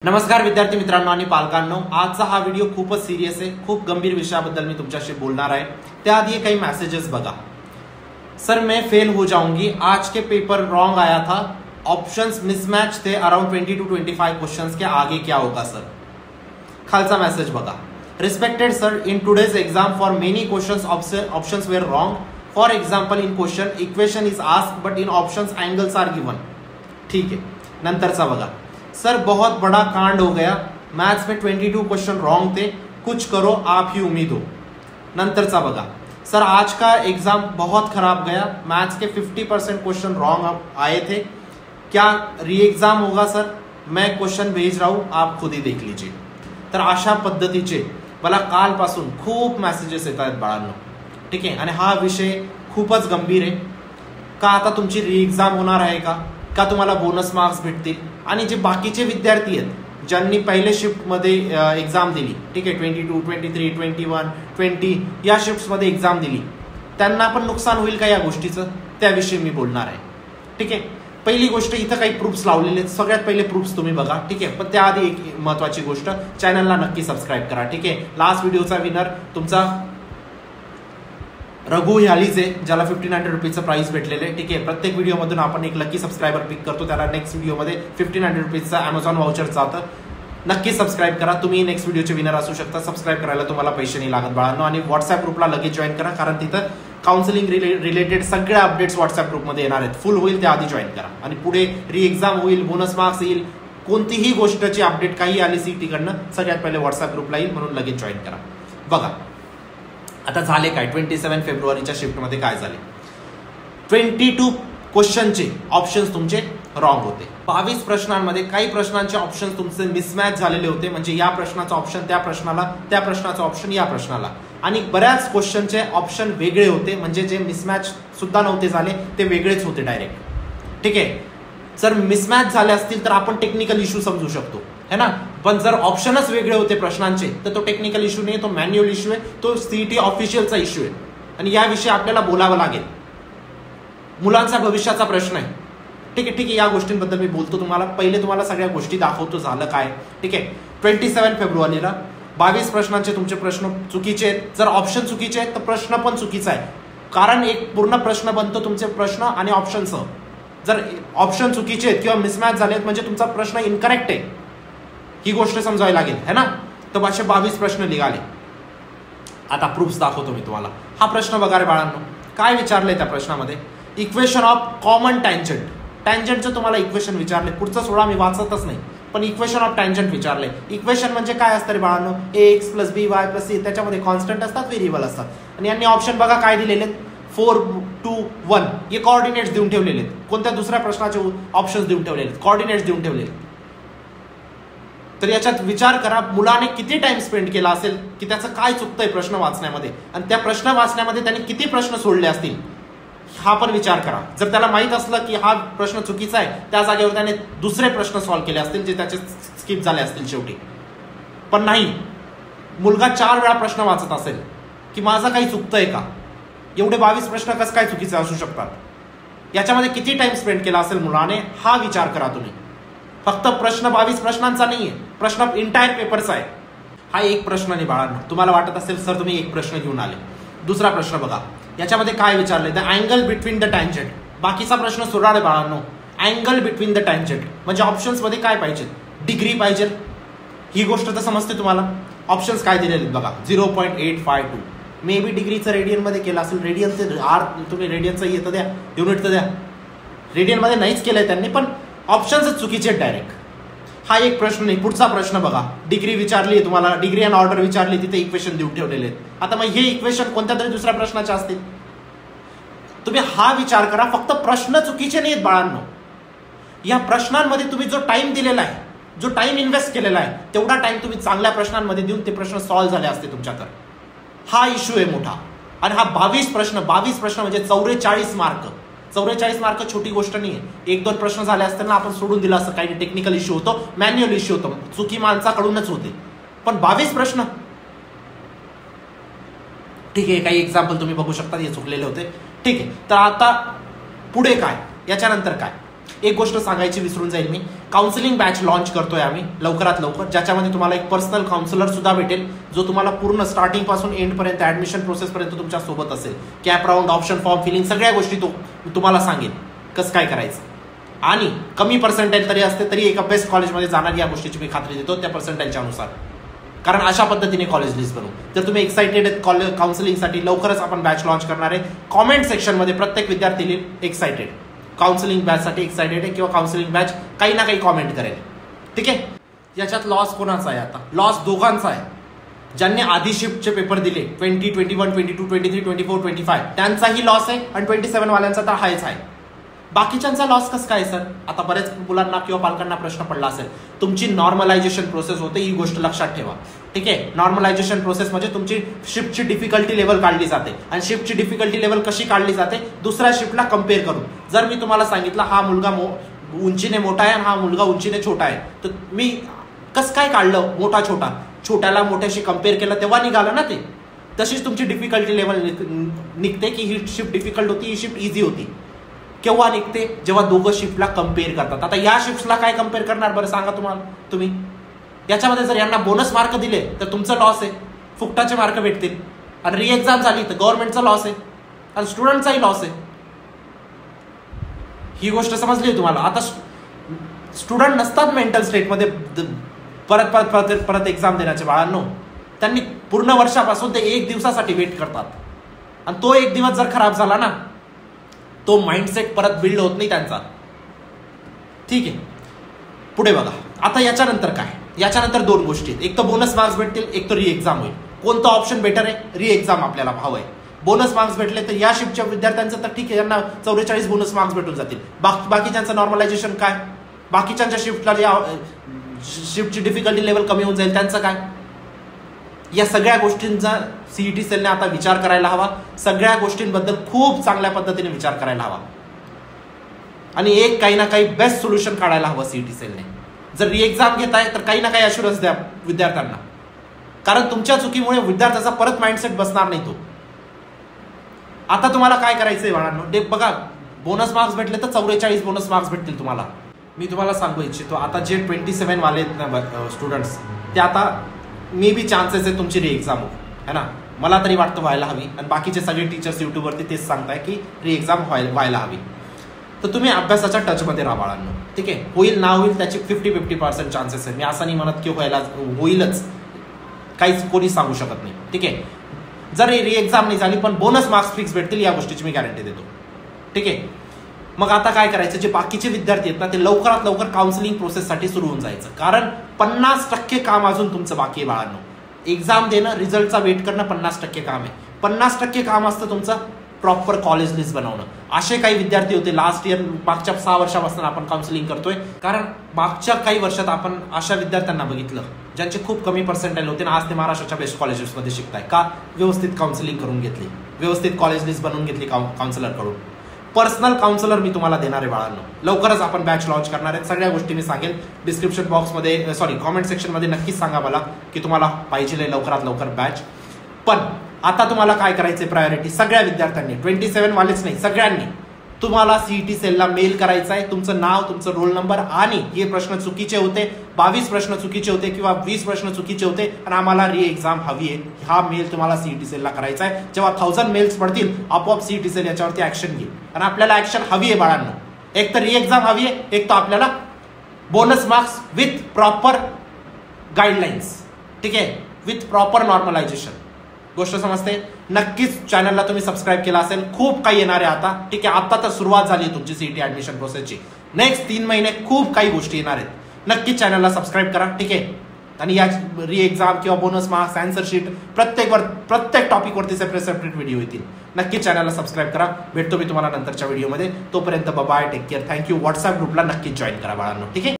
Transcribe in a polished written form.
नमस्कार विद्यार्थी मित्रांनो आणि पालकांनो, आजचा हा व्हिडिओ खूपच सिरियस आहे। खूप गंभीर विषयाबद्दल मी तुमच्याशी बोलणार आहे। त्याआधी काही मैसेजेस बघा। सर मैं फेल हो जाऊंगी, आज के पेपर रॉन्ग आया था, ऑप्शंस मिसमैच थे, अराउंड 20 to 25 क्वेश्चंस के आगे क्या होगा सर। खालचा मैसेज बघा। Respected sir, in today's exam for many questions options were wrong. For example in question equation is asked but in options angles are given. ठीक है, नंतरचा बघा। सर बहुत बड़ा कांड हो गया, मैथ्स में 22 क्वेश्चन रॉन्ग थे, कुछ करो आप ही उम्मीद हो। नंतरचा बघा। सर आज का एग्जाम बहुत खराब गया, मैथ्स के 50% क्वेश्चन रॉन्ग आए थे, क्या री एग्जाम होगा सर? मैं क्वेश्चन भेज रहा हूं, आप खुद ही देख लीजिए। तर अशा पद्धतीचे मला कालपासून खूप मेसेजेस येत आहेत बाळांनो। ठीक आहे, आणि हा विषय खूपच गंभीर आहे। का आता तुमची री एग्जाम होणार आहे का तुम्हाला बोनस मार्क्स भेटतील? आणि जे बाकीचे विद्यार्थी आहेत ज्यांनी पहिले शिफ्ट मध्ये एग्जाम दिली, ठीक आहे, 22, 23, 21, 20 या शिफ्ट्स मध्ये एग्जाम दिली, त्यांना पण नुकसान होईल का या गोष्टीचं? त्याविषयी मी बोलणार आहे। ठीक आहे, पहिली गोष्ट, इथं काही प्रूफ्स लावलेले आहेत, सगळ्यात पहिले प्रूफ्स तुम्ही बघा। ठीक आहे, पण त्याआधी एक महत्वाची गोष्ट, चॅनलला नक्की सबस्क्राईब करा। ठीक आहे, लास्ट व्हिडिओचा विनर तुमचा रघु ह्यालीचे, ज्याला 1500 रुपीचं प्राइस भेटलेले आहे। ठीक आहे, प्रत्येक व्हिडिओमधून आपण एक लकी सबस्क्रायबर पिक करतो, त्याला नेक्स्ट व्हिडिओमध्ये 1500 रुपीचं अमेझॉन वाउचर जातं। नक्की सबस्क्राईब करा, तुम्ही नेक्स्ट व्हिडिओचे विनर असू शकता। सबस्क्राईब करायला तुम्हाला पैसे नाही लागत बाळांनो, आणि व्हॉट्सअप ग्रुपला लगेच जॉईन करा, कारण तिथं काउन्सिलिंग रिलेटेड सगळ्या अपडेट्स व्हॉट्सअप ग्रुपमध्ये येणार आहेत। फुल होईल त्याआधी जॉईन करा, आणि पुढे री एक्झाम होईल, बोनस मार्क्स येईल, कोणतीही गोष्टची अपडेट काही आली सीईटीकडनं सगळ्यात पहिले व्हॉट्सअप ग्रुपला येईल, म्हणून लगेच जॉईन करा। बघा आता झाले काय, 27 फेब्रुवारीच्या शिफ्टमध्ये काय झाले, 22 क्वेश्चनचे ऑप्शन्स तुमचे रॉंग होते। 22 प्रश्नांमध्ये काही प्रश्नांचे ऑप्शन्स तुमचे मिसमॅच झालेले होते, म्हणजे या प्रश्नाचा ऑप्शन त्या प्रश्नाला, त्या प्रश्नाचा ऑप्शन या प्रश्नाला, आणि बऱ्याच क्वेश्चनचे ऑप्शन वेगळे होते, म्हणजे जे मिसमॅच सुद्धा नव्हते झाले, ते वेगळेच होते डायरेक्ट। ठीक आहे, जर मिसमॅच झाले असतील तर आपण टेक्निकल इश्यू समजू शकतो, है ना, पण जर ऑप्शनच वेगळे होते प्रश्नांचे तर तो टेक्निकल इश्यू नाही, तो मॅन्युअल इश्यू आहे, तो सीईटी ऑफिशियलचा इश्यू आहे, आणि याविषयी आपल्याला बोलावं लागेल। मुलांचा भविष्याचा प्रश्न आहे। ठीक आहे, या गोष्टींबद्दल मी बोलतो तुम्हाला। पहिले तुम्हाला सगळ्या गोष्टी दाखवतो झालं काय। ठीक आहे, 27 फेब्रुवारीला 22 प्रश्नांचे तुमचे प्रश्न चुकीचे आहेत। जर ऑप्शन चुकीचे आहेत तर प्रश्न पण चुकीचा आहे, कारण एक पूर्ण प्रश्न बनतो तुमचे प्रश्न आणि ऑप्शनसह। जर ऑप्शन चुकीचे आहेत किंवा मिसमॅच झाले आहेत म्हणजे तुमचा प्रश्न इनकरेक्ट आहे, ही गोष्ट समजावी लागेल, है ना। तर असे 22 प्रश्न निघाले। आता प्रूफ्स दाखवतो मी तुम्हाला। हा प्रश्न बघा रे बाळांनो, काय विचारलंय त्या प्रश्नामध्ये, इक्वेशन ऑफ कॉमन टँजंट, टँजंटचं तुम्हाला इक्वेशन विचारले, पुढचं 16 मी वाचतच नाही, पण इक्वेशन ऑफ टँजंट विचारले। इक्वेशन म्हणजे काय असतं रे बाळांनो, ax + by + c, त्याच्यामध्ये कॉन्स्टंट असतात, व्हेरिएबल असतात, आणि यांनी ऑप्शन बघा काय दिलेले आहेत, 4, 2, 1 हे कोऑर्डिनेट्स देऊन ठेवलेले आहेत। कोणत्या दुसऱ्या प्रश्नाचे ऑप्शन्स देऊन ठेवलेले आहेत, कोऑर्डिनेट्स देऊन ठेवलेले। तर याच्यात विचार करा, मुलाने किती टाइम स्पेंड केला असेल, की त्याचं काय चुकतंय प्रश्न वाचण्यामध्ये, आणि त्या प्रश्न वाचण्यामध्ये त्याने किती प्रश्न सोडले असतील, हा पण विचार करा। जर त्याला माहित असलं की हा प्रश्न चुकीचा आहे, त्या जागेवर त्याने दुसरे प्रश्न सॉल्व्ह केले असतील जे त्याचे स्किप झाले असतील शेवटी, पण नाही, मुलगा 4 वेळा प्रश्न वाचत असेल की माझं काही चुकतंय का, एवढे 22 प्रश्न कसं काय चुकीचे असू शकतात, याच्यामध्ये किती टाइम स्पेंड केला असेल मुलाने, हा विचार करा तुम्ही। फक्त प्रश्न 22 प्रश्नांचा नाहीये, प्रश्न इंटायर पेपरचा आहे। हा एक प्रश्न नाही बाळांनो, तुम्हाला वाटत असेल सर तुम्ही एक प्रश्न घेऊन आले। दुसरा प्रश्न बघा, याच्यामध्ये काय विचारलंय, the angle between the tangent, बाकीचा प्रश्न सुराळ आहे बाळांनो। अँगल बिटवीन द टँजंट म्हणजे ऑप्शन्स मध्ये काय पाहिजे, डिग्री पाहिजे, ही गोष्ट तर समजते तुम्हाला। ऑप्शन्स काय दिलेले बघा, 0.852, मे बी डिग्रीचं रेडियन मध्ये केलं असेल, रेडियनचं आर, तुम्ही रेडियनचं येतं द्या, युनिट तर द्या, रेडियन मध्ये नाहीच केलंय त्यांनी, पण ऑप्शन्स चुकीचे डायरेक्ट। हा एक प्रश्न नाही। पुढचा प्रश्न बघा, डिग्री विचारली तुम्हाला, डिग्री अँड ऑर्डर विचारली, तिथे इक्वेशन देऊन ठेवलेले आहेत। आता मग हे इक्वेशन कोणत्या तरी दुसऱ्या प्रश्नाचे असतील, तुम्ही हा विचार करा। फक्त प्रश्न चुकीचे नाहीत बाळांनो, या प्रश्नांमध्ये तुम्ही जो टाइम दिलेला आहे, जो टाइम इन्व्हेस्ट केलेला आहे, तेवढा टाइम तुम्ही चांगल्या प्रश्नांमध्ये देऊन ते प्रश्न सॉल्व्ह झाले असते तुमच्याकडे। हा इश्यू आहे मोठा, आणि हा 22 प्रश्न म्हणजे 44 मार्क। 44 मार्क छोटी गोष्ट नाहीये। 1-2 प्रश्न झाले असते ना, आपण सोडून दिला असं, काही टेक्निकल इश्यू होतो, मॅन्युअल इश्यू होतो, चुकी माणसाकडूनच होते, पण 22 प्रश्न, ठीक आहे, काही एक्झाम्पल तुम्ही बघू शकता, हे चुकलेले होते। ठीक आहे, तर आता पुढे काय, याच्यानंतर काय, एक गोष्ट सांगायची विसरून जाईल मी, काउन्सिलिंग बॅच लॉन्च करतोय आम्ही लवकरात लवकर, ज्याच्यामध्ये तुम्हाला एक पर्सनल काउन्सिलर सुद्धा भेटेल, जो तुम्हाला पूर्ण स्टार्टिंग पासून एंड पर्यंत ऍडमिशन प्रोसेस पर्यंत तुमच्या सोबत असेल. Cap round, option form filling, सगळ्या गोष्टी तो तुम्हाला सांगेल कसं काय करायचं. आणि कमी पर्सेंटेज तरी असते तरी एका बेस्ट कॉलेजमध्ये जाणार या गोष्टीची मी खात्री देतो त्या पर्सेंटेजच्या अनुसार, कारण अशा पद्धतीने कॉलेज लिस्ट बनवू. तर तुम्ही एक्साइटेड आहेत कॉलेज काउन्सिलिंगसाठी, लवकरच आपण बॅच लॉन्च करणार आहे. कॉमेंट सेक्शनमध्ये प्रत्येक विद्यार्थी लिहिल एक्साइटेड, काउन्सिलिंग बॅचसाठी एक्साइटेड आहे किंवा काउन्सिलिंग बॅच काही ना काही कॉमेंट करेल. ठीक आहे. याच्यात लॉस कोणाचा आहे? आता लॉस दोघांचा आहे. ज्यांनी आधी शिफ्टचे पेपर दिले 20, 21, 22, 23, 24, 25 त्यांचाही लॉस आहे आणि 27 वाल्यांचा तर हायच आहे. बाकीच्यांचा लॉस कसं काय सर? आता बरेच मुलांना किंवा पालकांना प्रश्न पडला असेल. तुमची नॉर्मलायझेशन प्रोसेस होते, ही गोष्ट लक्षात ठेवा. ठीक आहे. नॉर्मलायझेशन प्रोसेस म्हणजे तुमची शिफ्टची डिफिकल्टी लेवल काढली जाते आणि शिफ्टची डिफिकल्टी लेवल कशी काढली जाते? दुसऱ्या शिफ्टला कम्पेअर करून. जर मी तुम्हाला सांगितलं हा मुलगा उंचीने मोठा आहे आणि हा मुलगा उंचीने छोटा आहे, तर मी कसं काय काढलं मोठा छोटा? छोट्याला मोठ्याशी कम्पेअर केलं तेव्हा निघालं ना ते. तशीच तुमची डिफिकल्टी लेवल निघते की ही शिफ्ट डिफिकल्ट होती, ही शिफ्ट इझी होती. केव्हा निघते? जेव्हा दोघं शिफ्टला कम्पेअर करतात. आता या शिफ्टला काय कम्पेअर करणार बरं सांगा तुम्ही? याच्यामध्ये जर यांना बोनस मार्क दिले तर तुमचं लॉस आहे, फुकटाचे मार्क भेटतील. आणि री एक्झाम झाली तर गव्हर्नमेंटचा लॉस आहे आणि स्टुडंटचाही लॉस आहे. ही गोष्ट समजली तुम्हाला? आता स्टुडंट नसतात मेंटल स्टेटमध्ये परत परत परत परत एक्झाम देण्याचे बाळांनो. त्यांनी पूर्ण वर्षापासून ते एक दिवसासाठी वेट करतात आणि तो एक दिवस जर खराब झाला ना, तो माइंडसेट परत बिल्ड होत नाही त्यांचा. ठीक आहे. पुढे बघा. आता याच्यानंतर काय? याच्यानंतर दोन गोष्टी आहेत. एक तर बोनस मार्क्स भेटतील, एक तर री एक्झाम होईल. कोणतं ऑप्शन बेटर आहे? री एक्झाम आपल्याला भाव आहे. बोनस मार्क्स भेटले तर या शिफ्टच्या विद्यार्थ्यांचं तर ठीक आहे, यांना 44 बोनस मार्क्स भेटून जातील. बाकीच्यांचं नॉर्मलायझेशन काय? बाकीच्यांच्या शिफ्टची डिफिकल्टी लेवल कमी होऊन जाईल, त्यांचं काय? या सगळ्या गोष्टींचा सीईटी सेलने आता विचार करायला हवा. सगळ्या गोष्टींबद्दल खूप चांगल्या पद्धतीने विचार करायला हवा आणि एक काही ना काही बेस्ट सोल्युशन काढायला हवं सीईटी सेलने. जर री एक्झाम घेताय तर काही ना काही अश्युरन्स द्या विद्यार्थ्यांना, कारण तुमच्या चुकीमुळे विद्यार्थ्याचा परत माइंडसेट बसणार नाही तो. आता तुम्हाला काय करायचंय बाळांनो? बघा, बोनस मार्क्स भेटले तर 44 बोनस मार्क्स भेटतील तुम्हाला. मी तुम्हाला सांगू इच्छितो, आता जे 27 वाले आहेत ना स्टुडंट्स, ते आता मे बी चान्सेस आहे तुमची री एक्झाम है ना. मला तरी वाटतं व्हायला हवी आणि बाकीचे सगळे टीचर्स युट्यूबवरती तेच सांगताय की री एक्झाम व्हायला हवी. तर तुम्ही अभ्यासाच्या टचमध्ये राहा बाळांनो. ठीक आहे. होईल ना होईल त्याची 50% चान्सेस आहे. मी असं नाही म्हणत की होईलच, काहीच कोणी सांगू शकत नाही. ठीक आहे. जर री एक्झाम नाही झाली पण बोनस मार्क्स फिक्स भेटतील या गोष्टीची मी गॅरंटी देतो. ठीक आहे. मग आता काय करायचं? जे बाकीचे विद्यार्थी आहेत ना, ते लवकरात लवकर काउन्सिलिंग प्रोसेससाठी सुरू होऊन जायचं, कारण 50% काम अजून तुमचं बाकी आहे बाळांनो. एक्झाम देणं, रिझल्टचा वेट करणं 50% काम आहे. 50% काम असतं तुमचं प्रॉपर कॉलेज लिस्ट बनवणं. असे काही विद्यार्थी होते लास्ट इयर, मागच्या 6 वर्षापासून आपण काउन्सिलिंग करतोय, कारण मागच्या काही वर्षात आपण अशा विद्यार्थ्यांना बघितलं ज्यांचे खूप कमी पर्सेंटाईल होते ना, आज ते महाराष्ट्राच्या बेस्ट कॉलेजेसमध्ये शिकताय. का? व्यवस्थित काउन्सिलिंग करून घेतली, व्यवस्थित कॉलेज लिस्ट बनवून घेतली काउन्सिलरकडून. पर्सनल काउन्सिलर मी तुम्हाला देणार आहे बाळांनो. लवकरच आपण बॅच लॉन्च करणार आहेत. सगळ्या गोष्टी मी सांगेन डिस्क्रिप्शन बॉक्समध्ये, कॉमेंट सेक्शनमध्ये नक्कीच सांगा मला की तुम्हाला पाहिजे लवकरात लवकर बॅच. पण आता तुम्हाला काय करायचंय? प्रायोरिटी सगळ्या विद्यार्थ्यांनी, 27 वालेच नाही, सगळ्यांनी तुम्हाला सीईटी सेलला मेल करायचा आहे. तुमचं नाव, तुमचं रोल नंबर आणि हे प्रश्न चुकीचे होते, 22 प्रश्न चुकीचे होते किंवा 20 प्रश्न चुकीचे होते आणि आम्हाला री एक्झाम हवी आहे, हा मेल तुम्हाला सीईटी सेलला करायचा आहे. जेव्हा 1000 मेल्स पडतील आपोआप सीईटी सेल याच्यावरती ऍक्शन घेईल. आणि आपल्याला ऍक्शन हवी आहे बाळांनो. एक तर री एक्झाम हवी आहे, एक तर आपल्याला bonus marks with proper guidelines. ठीक आहे. With proper normalisation. गोष्ट समजते? नक्कीच चॅनलला तुम्ही सबस्क्राईब केला असेल. खूप काही येणार आहे आता. ठीक आहे. आता तर सुरुवात झाली आहे तुमची सीईटी ऍडमिशन प्रोसेसची. नेक्स्ट 3 महिने खूप काही गोष्टी येणार आहेत. नक्कीच चॅनलला सबस्क्राईब करा. ठीक आहे. आणि या री एक्झाम किंवा बोनस मार्क्स, आन्सर शीट, प्रत्येक टॉपिकवरती सेपरेट व्हिडिओ येतील. नक्कीच चॅनलला सबस्क्राईब करा. भेटतो मी तुम्हाला नंतरच्या व्हिडिओमध्ये. तोपर्यंत bye, take care, thank you. WhatsApp ग्रुपला नक्कीच जॉईन करा बाळांनो. ठीक आहे.